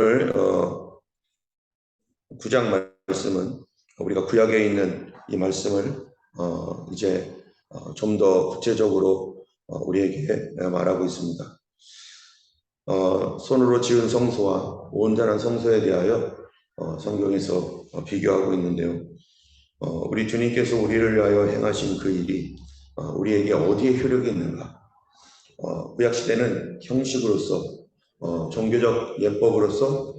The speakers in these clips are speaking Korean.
오늘 9장 말씀은 우리가 구약에 있는 이 말씀을 이제 좀 더 구체적으로 우리에게 말하고 있습니다. 손으로 지은 성소와 온전한 성소에 대하여 성경에서 비교하고 있는데요. 우리 주님께서 우리를 위하여 행하신 그 일이 우리에게 어디에 효력이 있는가? 구약시대는 형식으로서 종교적 예법으로서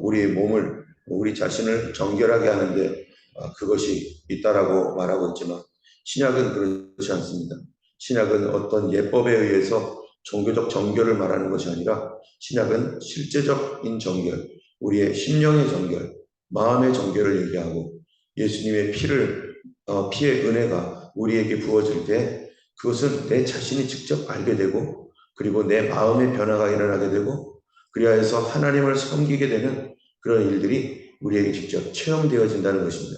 우리의 몸을 우리 자신을 정결하게 하는데 그것이 있다라고 말하고 있지만 신약은 그렇지 않습니다. 신약은 어떤 예법에 의해서 종교적 정결을 말하는 것이 아니라 신약은 실제적인 정결, 우리의 심령의 정결, 마음의 정결을 얘기하고 예수님의 피의 은혜가 우리에게 부어질 때 그것은 내 자신이 직접 알게 되고 그리고 내 마음의 변화가 일어나게 되고 그리하여서 하나님을 섬기게 되는 그런 일들이 우리에게 직접 체험되어진다는 것입니다.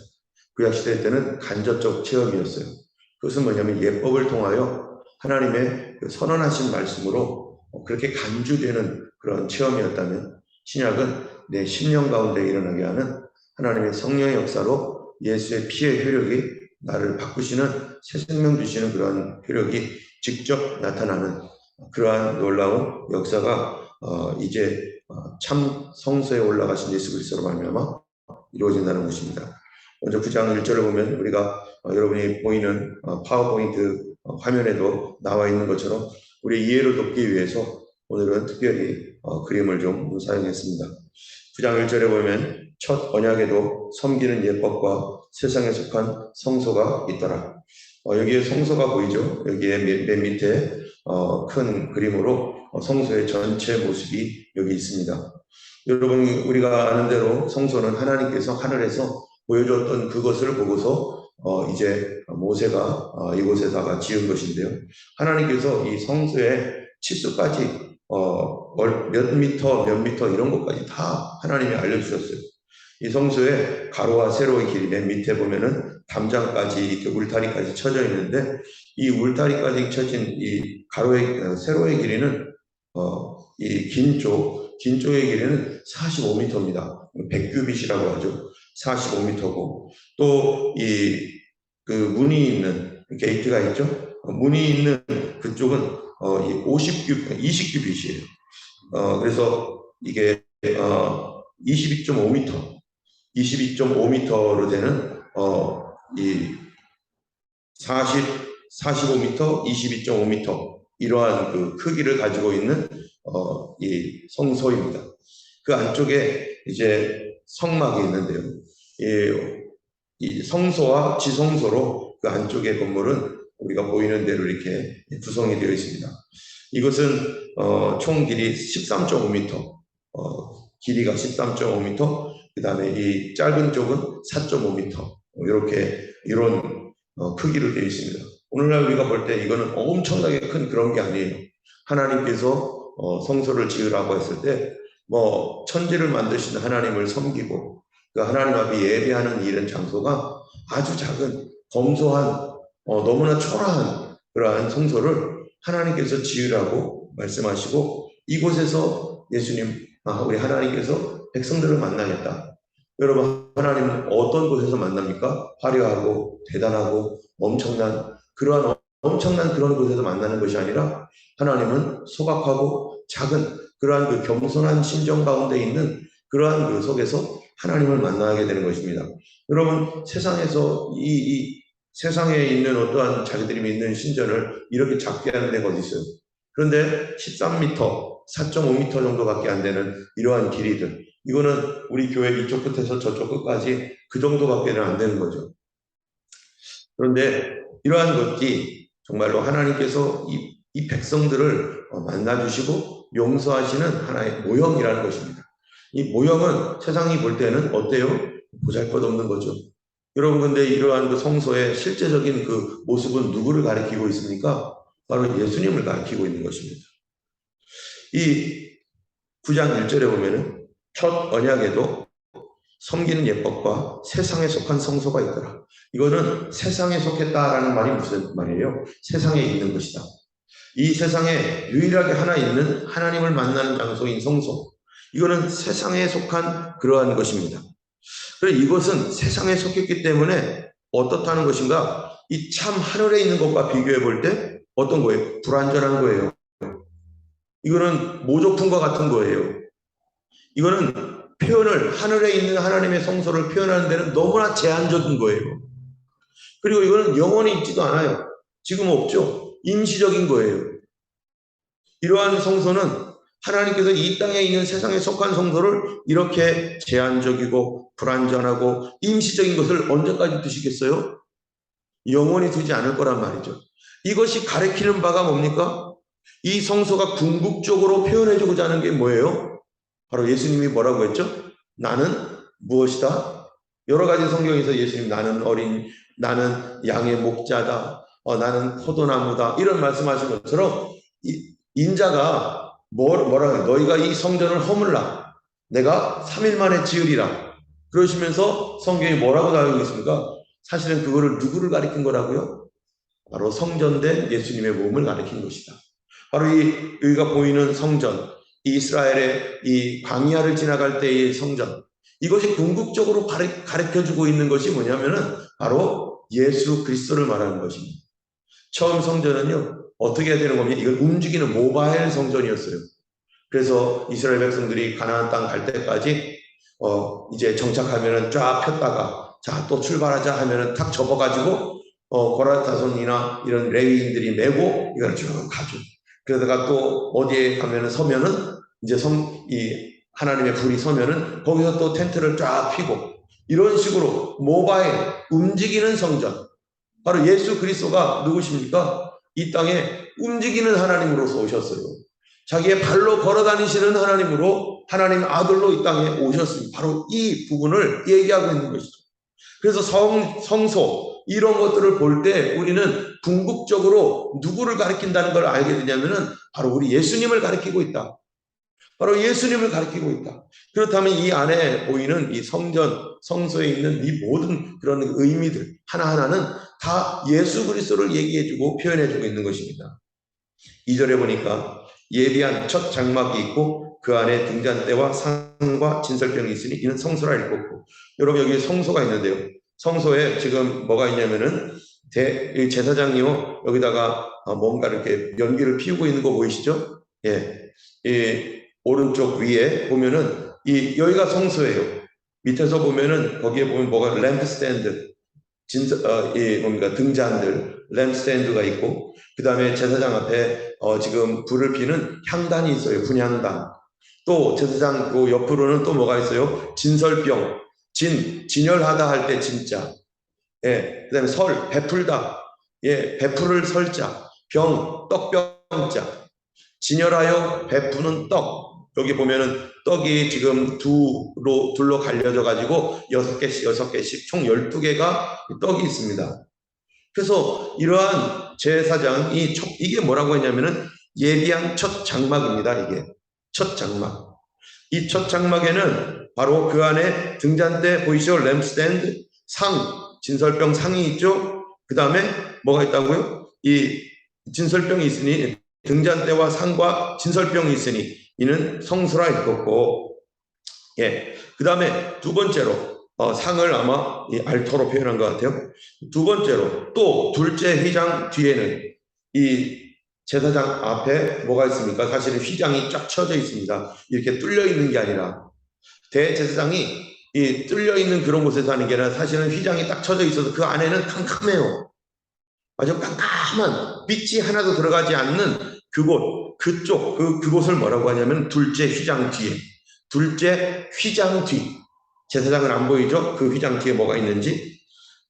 구약시대 때는 간접적 체험이었어요. 그것은 뭐냐면 예법을 통하여 하나님의 선언하신 말씀으로 그렇게 간주되는 그런 체험이었다면 신약은 내 심령 가운데 일어나게 하는 하나님의 성령의 역사로 예수의 피의 효력이 나를 바꾸시는 새 생명 주시는 그런 효력이 직접 나타나는 그러한 놀라운 역사가 이제 참 성소에 올라가신 예수 그리스도로 말미암아 이루어진다는 것입니다. 먼저 9장 1절을 보면 우리가 여러분이 보이는 파워포인트 화면에도 나와 있는 것처럼 우리 이해를 돕기 위해서 오늘은 특별히 그림을 좀 사용했습니다. 9장 1절에 보면 첫 언약에도 섬기는 예법과 세상에 속한 성소가 있더라. 여기에 성소가 보이죠? 여기에 맨 밑에 큰 그림으로 성소의 전체 모습이 여기 있습니다. 여러분 우리가 아는 대로 성소는 하나님께서 하늘에서 보여줬던 그것을 보고서 이제 모세가 이곳에다가 지은 것인데요. 하나님께서 이 성소의 치수까지 몇 미터 이런 것까지 다 하나님이 알려주셨어요. 이 성소의 가로와 세로의 길이 맨 밑에 보면은 담장까지 이렇게 울타리까지 쳐져 있는데 이 울타리까지 쳐진 이 가로의 세로의 길이는 이 긴 쪽의 길이는 45m입니다. 100규빗이라고 하죠. 45m고 또 그 문이 있는 게이트가 있죠. 문이 있는 그쪽은 20규빗이에요. 그래서 이게 22.5m로 되는 이 45m, 22.5m 이러한 그 크기를 가지고 있는 이 성소입니다. 그 안쪽에 이제 성막이 있는데요. 이 성소와 지성소로 그 안쪽의 건물은 우리가 보이는 대로 이렇게 구성이 되어 있습니다. 이것은 총 길이 13.5m, 길이가 13.5m, 그 다음에 이 짧은 쪽은 4.5m 이렇게 이런 크기로 되어 있습니다. 오늘날 우리가 볼 때 이거는 엄청나게 큰 그런 게 아니에요. 하나님께서 성소를 지으라고 했을 때 뭐 천지를 만드신 하나님을 섬기고 그 하나님 앞에 예배하는 이런 장소가 아주 작은 검소한 너무나 초라한 그러한 성소를 하나님께서 지으라고 말씀하시고 이곳에서 예수님 우리 하나님께서 백성들을 만나겠다. 여러분 하나님은 어떤 곳에서 만납니까? 화려하고 대단하고 엄청난 그런 곳에서 만나는 것이 아니라 하나님은 소박하고 작은 그러한 그 겸손한 심정 가운데 있는 그러한 그 속에서 하나님을 만나게 되는 것입니다. 여러분 세상에서 이 세상에 있는 어떠한 자기들이 믿는 신전을 이렇게 작게 하는 데가 어디 있어요? 그런데 13m, 4.5m 정도밖에 안 되는 이러한 길이들 이거는 우리 교회 이쪽 끝에서 저쪽 끝까지 그 정도밖에는 안 되는 거죠. 그런데 이러한 것이 정말로 하나님께서 이 백성들을 만나주시고 용서하시는 하나의 모형이라는 것입니다. 이 모형은 세상이 볼 때는 어때요? 보잘것없는 거죠. 여러분 근데 이러한 그 성소의 실제적인 그 모습은 누구를 가리키고 있습니까? 바로 예수님을 가리키고 있는 것입니다. 이 9장 1절에 보면은 첫 언약에도 섬기는 예법과 세상에 속한 성소가 있더라. 이거는 세상에 속했다라는 말이 무슨 말이에요? 세상에 있는 것이다. 이 세상에 유일하게 하나 있는 하나님을 만나는 장소인 성소. 이거는 세상에 속한 그러한 것입니다. 그래서 이것은 세상에 속했기 때문에 어떻다는 것인가? 이 참 하늘에 있는 것과 비교해 볼 때 어떤 거예요? 불완전한 거예요. 이거는 모조품과 같은 거예요. 이거는 표현을 하늘에 있는 하나님의 성소를 표현하는 데는 너무나 제한적인 거예요. 그리고 이거는 영원히 있지도 않아요. 지금 없죠. 임시적인 거예요. 이러한 성소는 하나님께서 이 땅에 있는 세상에 속한 성소를 이렇게 제한적이고 불완전하고 임시적인 것을 언제까지 두시겠어요? 영원히 두지 않을 거란 말이죠. 이것이 가리키는 바가 뭡니까? 이 성소가 궁극적으로 표현해주고자 하는 게 뭐예요? 바로 예수님이 뭐라고 했죠? 나는 무엇이다? 여러 가지 성경에서 예수님 나는 양의 목자다. 나는 포도나무다. 이런 말씀하신 것처럼 인자가 뭐라고 해요? 너희가 이 성전을 허물라. 내가 3일 만에 지으리라. 그러시면서 성경이 뭐라고 나오고 있습니까? 사실은 그거를 누구를 가리킨 거라고요? 바로 성전된 예수님의 몸을 가리킨 것이다. 바로 여기가 보이는 성전, 이스라엘의 이 광야를 지나갈 때의 성전, 이것이 궁극적으로 가르쳐주고 있는 것이 뭐냐면은 바로 예수 그리스도를 말하는 것입니다. 처음 성전은요, 어떻게 해야 되는 겁니까? 이걸 움직이는 모바일 성전이었어요. 그래서 이스라엘 백성들이 가나안 땅 갈 때까지 이제 정착하면은 쫙 폈다가 자, 또 출발하자 하면은 탁 접어가지고 고라 자손이나 이런 레위인들이 메고 이걸 쭉 가죠. 그러다가 또 어디에 가면은 서면은 이제 이 하나님의 불이 서면은 거기서 또 텐트를 쫙 피고 이런 식으로 모바일 움직이는 성전. 바로 예수 그리스도가 누구십니까? 이 땅에 움직이는 하나님으로서 오셨어요. 자기의 발로 걸어 다니시는 하나님으로 하나님 아들로 이 땅에 오셨습니다. 바로 이 부분을 얘기하고 있는 것이죠. 그래서 성소 이런 것들을 볼 때 우리는 궁극적으로 누구를 가리킨다는 걸 알게 되냐면은 바로 우리 예수님을 가리키고 있다. 바로 예수님을 가리키고 있다. 그렇다면 이 안에 보이는 이 성소에 있는 이 모든 그런 의미들 하나하나는 다 예수 그리스도를 얘기해주고 표현해주고 있는 것입니다. 2절에 보니까 예비한 첫 장막이 있고 그 안에 등잔대와 상과 진설병이 있으니 이는 성소라 읽었고, 여러분 여기 성소가 있는데요. 성소에 지금 뭐가 있냐면은 제사장이요 여기다가 뭔가 이렇게 연기를 피우고 있는 거 보이시죠? 예, 이 오른쪽 위에 보면은 여기가 성소예요. 밑에서 보면은 거기에 보면 뭐가 램프스탠드 뭡니까 등잔들 램프스탠드가 있고, 그 다음에 제사장 앞에 지금 불을 피는 향단이 있어요. 분향단. 또 제사장 그 옆으로는 또 뭐가 있어요? 진설병. 진열하다 할 때 진짜. 예. 그 다음에 베풀다. 예. 베풀을 설자. 떡병자. 진열하여 베푸는 떡. 여기 보면은 떡이 지금 둘로 갈려져 가지고 6개씩 총 12개가 떡이 있습니다. 그래서 이러한 제사장이 이게 뭐라고 했냐면은 예비한 첫 장막입니다. 이게 첫 장막. 이 첫 장막에는 바로 그 안에 등잔대 보이시죠? 램프스탠드, 진설병 상이 있죠? 그 다음에 뭐가 있다고요? 이 진설병이 있으니 등잔대와 상과 진설병이 있으니 이는 성소라 읽었고, 예. 그 다음에 두 번째로 상을 아마 이 알터로 표현한 것 같아요. 두 번째로 또 둘째 휘장 뒤에는 이 제사장 앞에 뭐가 있습니까? 사실은 휘장이 쫙 쳐져 있습니다. 이렇게 뚫려 있는 게 아니라 대제사장이 이 뚫려 있는 그런 곳에서 하는 게 아니라 사실은 휘장이 딱 쳐져 있어서 그 안에는 캄캄해요. 아주 깜깜한 빛이 하나도 들어가지 않는 그곳을 뭐라고 하냐면 둘째 휘장 뒤. 제사장은 안 보이죠? 그 휘장 뒤에 뭐가 있는지.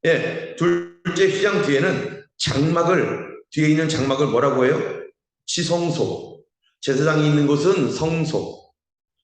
예, 둘째 휘장 뒤에는 뒤에 있는 장막을 뭐라고 해요? 지성소. 제사장이 있는 곳은 성소.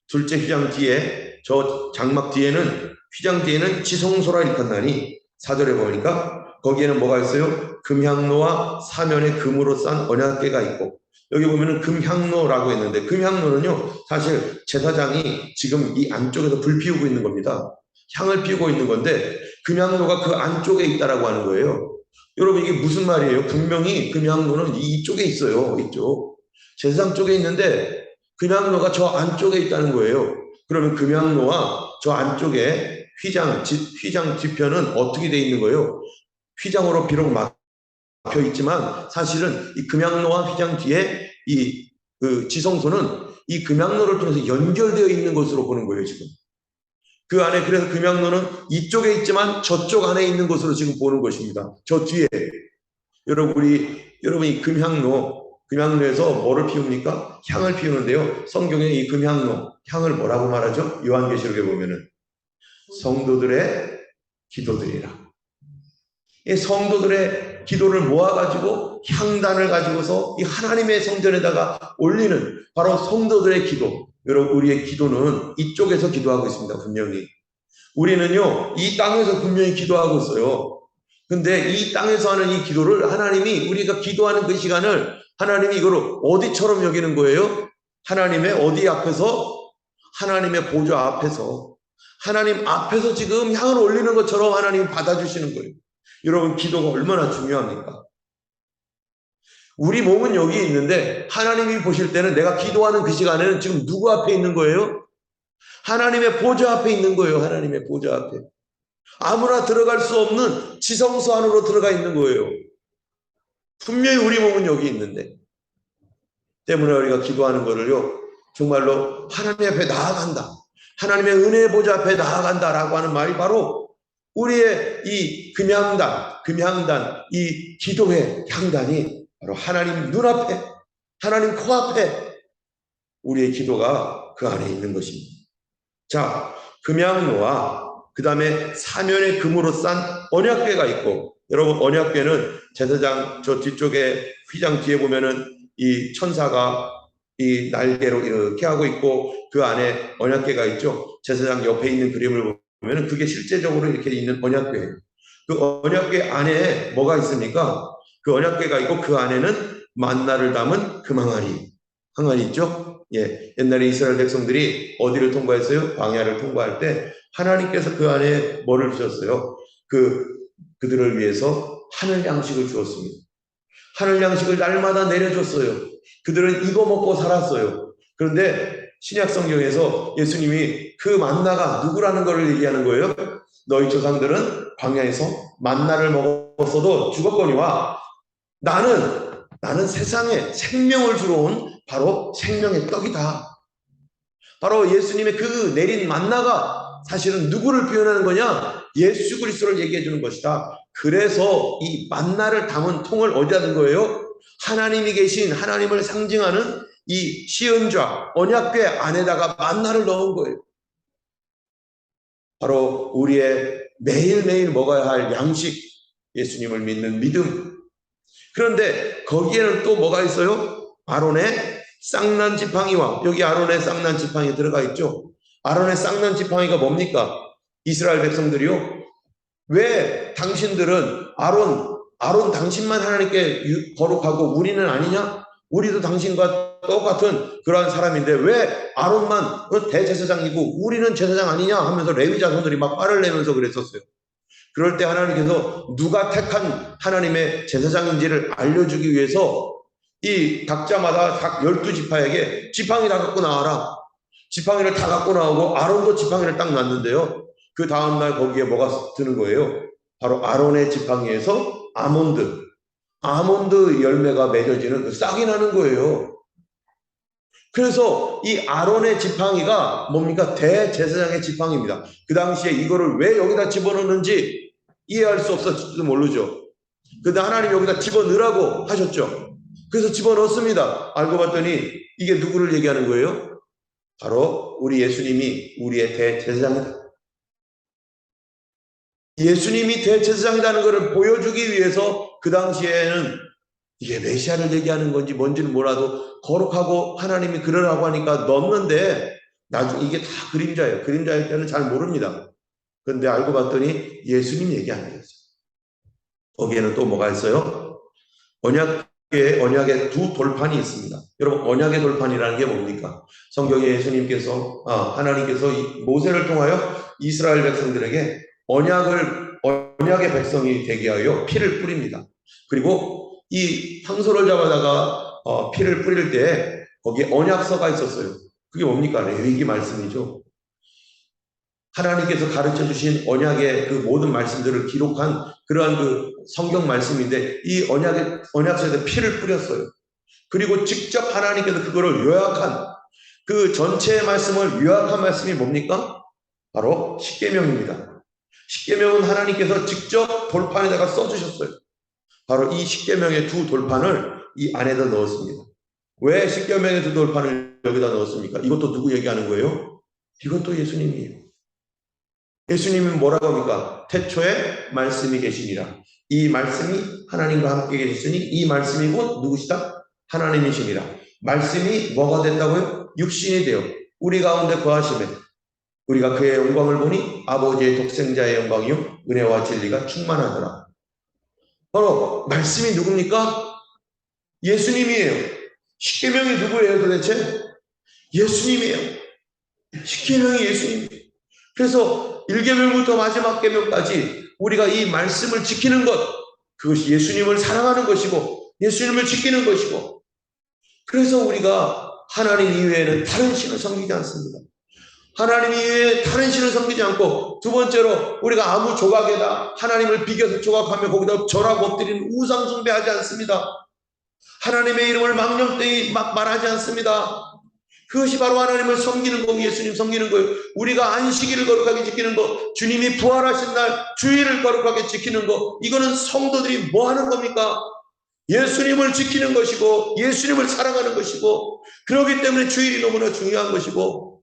둘째 휘장 뒤에, 저 장막 뒤에는, 휘장 뒤에는 지성소라 읽었나니, 4절에 보니까 거기에는 뭐가 있어요? 금향로와 사면에 금으로 싼 언약궤가 있고, 여기 보면은 금향로라고 했는데, 금향로는요, 사실 제사장이 지금 이 안쪽에서 불 피우고 있는 겁니다. 향을 피우고 있는 건데, 금향로가 그 안쪽에 있다라고 하는 거예요. 여러분, 이게 무슨 말이에요? 분명히 금향로는 이쪽에 있어요. 이쪽. 제사장 쪽에 있는데, 금향로가 저 안쪽에 있다는 거예요. 그러면 금양로와 저 안쪽에 휘장 뒤편은 어떻게 되어 있는 거예요? 휘장으로 비록 막혀 있지만 사실은 이 금양로와 휘장 뒤에 그 지성소는 이 금양로를 통해서 연결되어 있는 것으로 보는 거예요, 지금. 그 안에, 그래서 금양로는 이쪽에 있지만 저쪽 안에 있는 것으로 지금 보는 것입니다. 저 뒤에. 여러분이 금향로에서 뭐를 피웁니까? 향을 피우는데요. 성경에 이 금향로, 향을 뭐라고 말하죠? 요한계시록에 보면은 성도들의 기도들이라. 이 성도들의 기도를 모아가지고 향단을 가지고서 이 하나님의 성전에다가 올리는 바로 성도들의 기도. 여러분, 우리의 기도는 이쪽에서 기도하고 있습니다. 분명히. 우리는요, 이 땅에서 분명히 기도하고 있어요. 근데 이 땅에서 하는 이 기도를 하나님이, 우리가 기도하는 그 시간을 하나님이 이걸 어디처럼 여기는 거예요? 하나님의 어디 앞에서? 하나님의 보좌 앞에서. 하나님 앞에서 지금 향을 올리는 것처럼 하나님이 받아주시는 거예요. 여러분, 기도가 얼마나 중요합니까? 우리 몸은 여기 있는데 하나님이 보실 때는 내가 기도하는 그 시간에는 지금 누구 앞에 있는 거예요? 하나님의 보좌 앞에 있는 거예요. 하나님의 보좌 앞에. 아무나 들어갈 수 없는 지성소 안으로 들어가 있는 거예요. 분명히 우리 몸은 여기 있는데. 때문에 우리가 기도하는 거를요, 정말로 하나님 앞에 나아간다. 하나님의 은혜의 보좌 앞에 나아간다라고 하는 말이 바로 우리의 이 금향단, 이 기도의 향단이 바로 하나님 눈앞에, 하나님 코앞에 우리의 기도가 그 안에 있는 것입니다. 자, 금향로와 그 다음에 사면의 금으로 싼 언약궤가 있고, 여러분, 언약궤는 제사장 저 뒤쪽에 휘장 뒤에 보면은 이 천사가 이 날개로 이렇게 하고 있고 그 안에 언약궤가 있죠. 제사장 옆에 있는 그림을 보면은 그게 실제적으로 이렇게 있는 언약궤예요. 그 언약궤 안에 뭐가 있습니까? 그 언약궤가 있고 그 안에는 만나를 담은 금 항아리 있죠? 예, 옛날에 이스라엘 백성들이 어디를 통과했어요? 광야를 통과할 때 하나님께서 그 안에 뭐를 주셨어요? 그들을 위해서 하늘 양식을 주었습니다. 하늘 양식을 날마다 내려줬어요. 그들은 이거 먹고 살았어요. 그런데 신약 성경에서 예수님이 그 만나가 누구라는 것을 얘기하는 거예요? 너희 조상들은 광야에서 만나를 먹었어도 죽었거니와 나는 세상에 생명을 주러 온 바로 생명의 떡이다. 바로 예수님의 그 내린 만나가 사실은 누구를 표현하는 거냐? 예수 그리스도를 얘기해 주는 것이다. 그래서 이 만나를 담은 통을 어디다 둔 거예요? 하나님이 계신, 하나님을 상징하는 이 시은좌 언약궤 안에다가 만나를 넣은 거예요. 바로 우리의 매일매일 먹어야 할 양식, 예수님을 믿는 믿음. 그런데 거기에는 또 뭐가 있어요? 아론의 쌍난 지팡이와, 여기 아론의 쌍난 지팡이 들어가 있죠. 아론의 쌍난 지팡이가 뭡니까? 이스라엘 백성들이요, 왜 당신들은 아론 당신만 하나님께 거룩하고 우리는 아니냐? 우리도 당신과 똑같은 그러한 사람인데 왜 아론만 대제사장이고 우리는 제사장 아니냐 하면서 레위 자손들이 막 화를 내면서 그랬었어요. 그럴 때 하나님께서 누가 택한 하나님의 제사장인지를 알려주기 위해서 이 각자마다 각 12지파에게 지팡이 다 갖고 나와라. 지팡이를 다 갖고 나오고 아론도 지팡이를 딱 놨는데요. 그 다음날 거기에 뭐가 드는 거예요? 바로 아론의 지팡이에서 아몬드 열매가 맺어지는 그 싹이 나는 거예요. 그래서 이 아론의 지팡이가 뭡니까? 대제사장의 지팡이입니다. 그 당시에 이거를 왜 여기다 집어넣는지 이해할 수 없었을지도 모르죠. 근데 하나님 여기다 집어넣으라고 하셨죠. 그래서 집어넣습니다. 알고 봤더니 이게 누구를 얘기하는 거예요? 바로 우리 예수님이 우리의 대제사장이다. 예수님이 대제사장이라는 것을 보여주기 위해서 그 당시에는 이게 메시아를 얘기하는 건지 뭔지는 몰라도 거룩하고 하나님이 그러라고 하니까 넣었는데 나중에 이게 다 그림자예요. 그림자일 때는 잘 모릅니다. 그런데 알고 봤더니 예수님 얘기하는 거죠. 거기에는 또 뭐가 있어요? 언약의 두 돌판이 있습니다. 여러분, 언약의 돌판이라는 게 뭡니까? 성경에 예수님께서, 하나님께서 모세를 통하여 이스라엘 백성들에게 언약의 백성이 되게 하여 피를 뿌립니다. 그리고 이 황소를 잡아다가 피를 뿌릴 때 거기에 언약서가 있었어요. 그게 뭡니까? 레위기 말씀이죠. 하나님께서 가르쳐 주신 언약의 그 모든 말씀들을 기록한 그러한 그 성경 말씀인데 이 언약서에다 피를 뿌렸어요. 그리고 직접 하나님께서 그거를 요약한 그 전체의 말씀을 요약한 말씀이 뭡니까? 바로 십계명입니다. 십계명은 하나님께서 직접 돌판에다가 써주셨어요. 바로 이 십계명의 두 돌판을 이 안에다 넣었습니다. 왜 십계명의 두 돌판을 여기다 넣었습니까? 이것도 누구 얘기하는 거예요? 이것도 예수님이에요. 예수님은 뭐라고 합니까? 태초에 말씀이 계시니라. 이 말씀이 하나님과 함께 계셨으니 이 말씀이 곧 누구시다? 하나님이시니라. 말씀이 뭐가 된다고요? 육신이 되어 우리 가운데 거하심에 우리가 그의 영광을 보니 아버지의 독생자의 영광이요 은혜와 진리가 충만하더라. 바로 말씀이 누굽니까? 예수님이에요. 십계명이 누구예요 도대체? 예수님이에요. 십계명이 예수님이에요. 그래서 1계명부터 마지막 계명까지 우리가 이 말씀을 지키는 것, 그것이 예수님을 사랑하는 것이고 예수님을 지키는 것이고, 그래서 우리가 하나님 이외에는 다른 신을 섬기지 않습니다. 하나님 이외에 다른 신을 섬기지 않고, 두 번째로 우리가 아무 조각에다 하나님을 비겨서 조각하며 거기다 절하고 엎드리는 우상 숭배하지 않습니다. 하나님의 이름을 망령되이 막 말하지 않습니다. 그것이 바로 하나님을 섬기는 거고 예수님 섬기는 거예요. 우리가 안식일을 거룩하게 지키는 거, 주님이 부활하신 날 주일을 거룩하게 지키는 거, 이거는 성도들이 뭐 하는 겁니까? 예수님을 지키는 것이고 예수님을 사랑하는 것이고, 그렇기 때문에 주일이 너무나 중요한 것이고,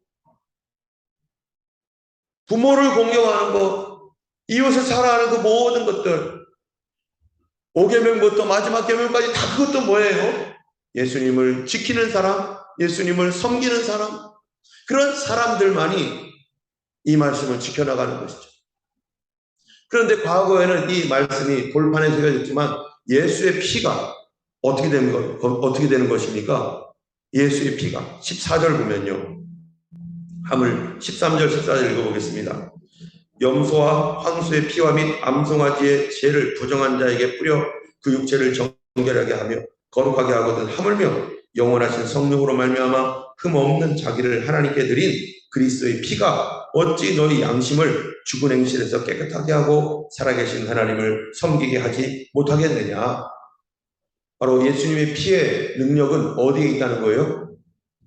부모를 공경하는 것, 이웃을 사랑하는 그 모든 것들, 5계명부터 마지막 계명까지 다 그것도 뭐예요? 예수님을 지키는 사람, 예수님을 섬기는 사람, 그런 사람들만이 이 말씀을 지켜나가는 것이죠. 그런데 과거에는 이 말씀이 돌판에 새겨졌지만 예수의 피가 어떻게 되는 것입니까? 예수의 피가 14절 보면요, 하물 13절 14절 읽어보겠습니다. 염소와 황소의 피와 및 암송아지의 죄를 부정한 자에게 뿌려 그 육체를 정결하게 하며 거룩하게 하거든 하물며 영원하신 성령으로 말미암아 흠없는 자기를 하나님께 드린 그리스도의 피가 어찌 너희 양심을 죽은 행실에서 깨끗하게 하고 살아계신 하나님을 섬기게 하지 못하겠느냐. 바로 예수님의 피의 능력은 어디에 있다는 거예요?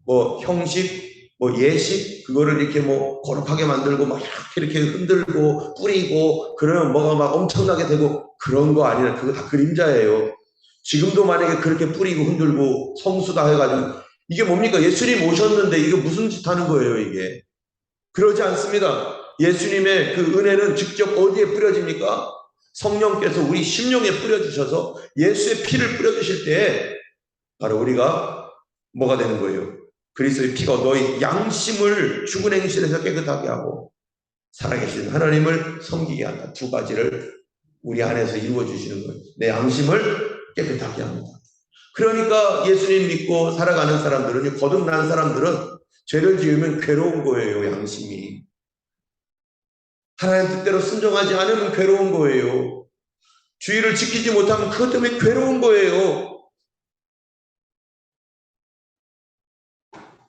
뭐 형식, 뭐 예식, 그거를 이렇게 뭐 거룩하게 만들고 막 이렇게 흔들고 뿌리고 그러면 뭐가 막 엄청나게 되고 그런 거 아니라 그거 다 그림자예요. 지금도 만약에 그렇게 뿌리고 흔들고 성수다 해가지고 이게 뭡니까? 예수님 오셨는데 이게 무슨 짓 하는 거예요 이게? 그러지 않습니다. 예수님의 그 은혜는 직접 어디에 뿌려집니까? 성령께서 우리 심령에 뿌려주셔서 예수의 피를 뿌려주실 때 바로 우리가 뭐가 되는 거예요? 그리스도의 피가 너희 양심을 죽은 행실에서 깨끗하게 하고 살아계신 하나님을 섬기게 한다. 두 가지를 우리 안에서 이루어 주시는 거예요. 내 양심을 깨끗하게 합니다. 그러니까 예수님 믿고 살아가는 사람들은, 거듭난 사람들은 죄를 지으면 괴로운 거예요. 양심이 하나님 뜻대로 순종하지 않으면 괴로운 거예요. 주의를 지키지 못하면 그것 때문에 괴로운 거예요.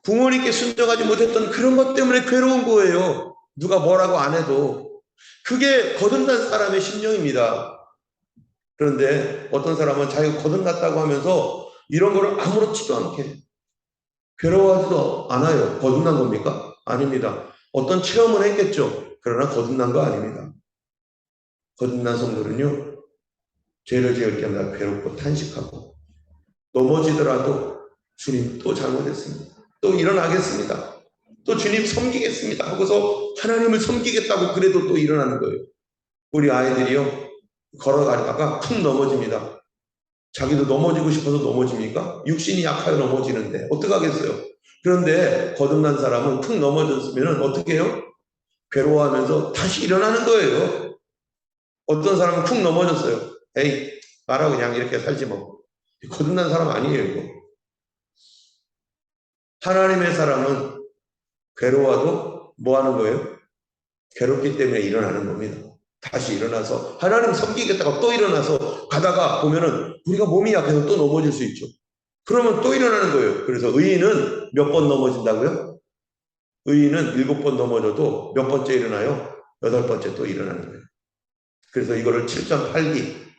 부모님께 순종하지 못했던 그런 것 때문에 괴로운 거예요. 누가 뭐라고 안 해도. 그게 거듭난 사람의 심령입니다. 그런데 어떤 사람은 자기가 거듭났다고 하면서 이런 거를 아무렇지도 않게 괴로워하지도 않아요. 거듭난 겁니까? 아닙니다. 어떤 체험을 했겠죠. 그러나 거듭난 거 아닙니다. 거듭난 성도는요, 죄를 지을 때마다 괴롭고 탄식하고 넘어지더라도 주님 또 잘못했습니다. 또 일어나겠습니다. 또 주님 섬기겠습니다 하고서 하나님을 섬기겠다고 그래도 또 일어나는 거예요. 우리 아이들이요, 걸어가다가 쿵 넘어집니다. 자기도 넘어지고 싶어서 넘어집니까? 육신이 약하여 넘어지는데 어떡하겠어요? 그런데 거듭난 사람은 쿵 넘어졌으면 어떻게 해요? 괴로워하면서 다시 일어나는 거예요. 어떤 사람은 쿵 넘어졌어요. 에이, 말아 그냥 이렇게 살지 뭐. 거듭난 사람 아니에요 이거. 하나님의 사람은 괴로워도 뭐 하는 거예요? 괴롭기 때문에 일어나는 겁니다. 다시 일어나서 하나님 섬기겠다고 또 일어나서 가다가 보면은 우리가 몸이 약해서 또 넘어질 수 있죠. 그러면 또 일어나는 거예요. 그래서 의인은 몇 번 넘어진다고요? 의인은 7번 넘어져도 몇 번째 일어나요? 8번째 또 일어나는 거예요. 그래서 이거를 7.8기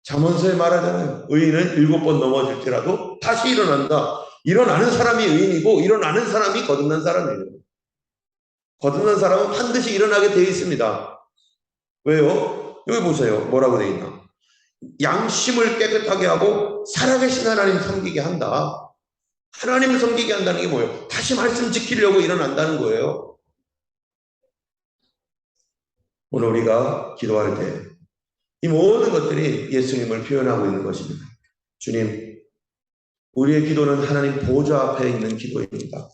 잠언서에 말하잖아요. 의인은 7번 넘어질지라도 다시 일어난다. 일어나는 사람이 의인이고 일어나는 사람이 거듭난 사람이에요. 거듭난 사람은 반드시 일어나게 되어 있습니다. 왜요? 여기 보세요. 뭐라고 되어 있나? 양심을 깨끗하게 하고 살아계신 하나님 섬기게 한다. 하나님을 섬기게 한다는 게 뭐예요? 다시 말씀 지키려고 일어난다는 거예요. 오늘 우리가 기도할 때 이 모든 것들이 예수님을 표현하고 있는 것입니다. 주님, 우리의 기도는 하나님 보좌 앞에 있는 기도입니다.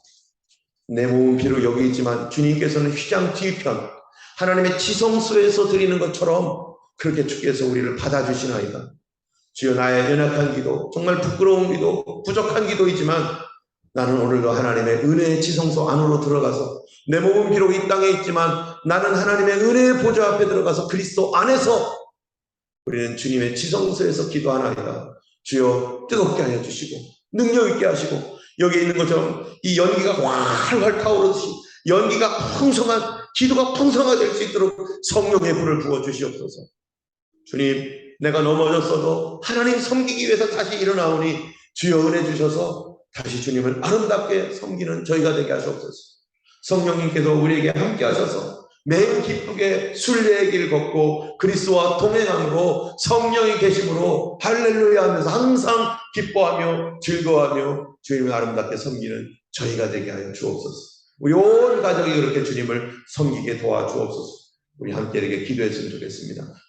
내 몸은 비록 여기 있지만 주님께서는 휘장 뒤편 하나님의 지성소에서 드리는 것처럼 그렇게 주께서 우리를 받아주시나이다. 주여, 나의 연약한 기도, 정말 부끄러운 기도, 부족한 기도이지만 나는 오늘도 하나님의 은혜의 지성소 안으로 들어가서 내 몸은 비록 이 땅에 있지만 나는 하나님의 은혜의 보좌 앞에 들어가서 그리스도 안에서 우리는 주님의 지성소에서 기도하나이다. 주여, 뜨겁게 하여 주시고 능력 있게 하시고 여기 있는 것처럼 이 연기가 활활 타오르듯이 연기가 풍성한 기도가 풍성화될 수 있도록 성령의 불을 부어 주시옵소서. 주님, 내가 넘어졌어도 하나님 섬기기 위해서 다시 일어나오니 주여 은혜 주셔서 다시 주님을 아름답게 섬기는 저희가 되게 하시옵소서. 성령님께서 우리에게 함께 하셔서 매일 기쁘게 순례의 길 걷고 그리스도와 동행함으로 성령이 계심으로 할렐루야 하면서 항상 기뻐하며 즐거워하며 주님을 아름답게 섬기는 저희가 되게 하여 주옵소서. 우리 온 가족이 그렇게 주님을 섬기게 도와주옵소서. 우리 함께 이렇게 기도했으면 좋겠습니다.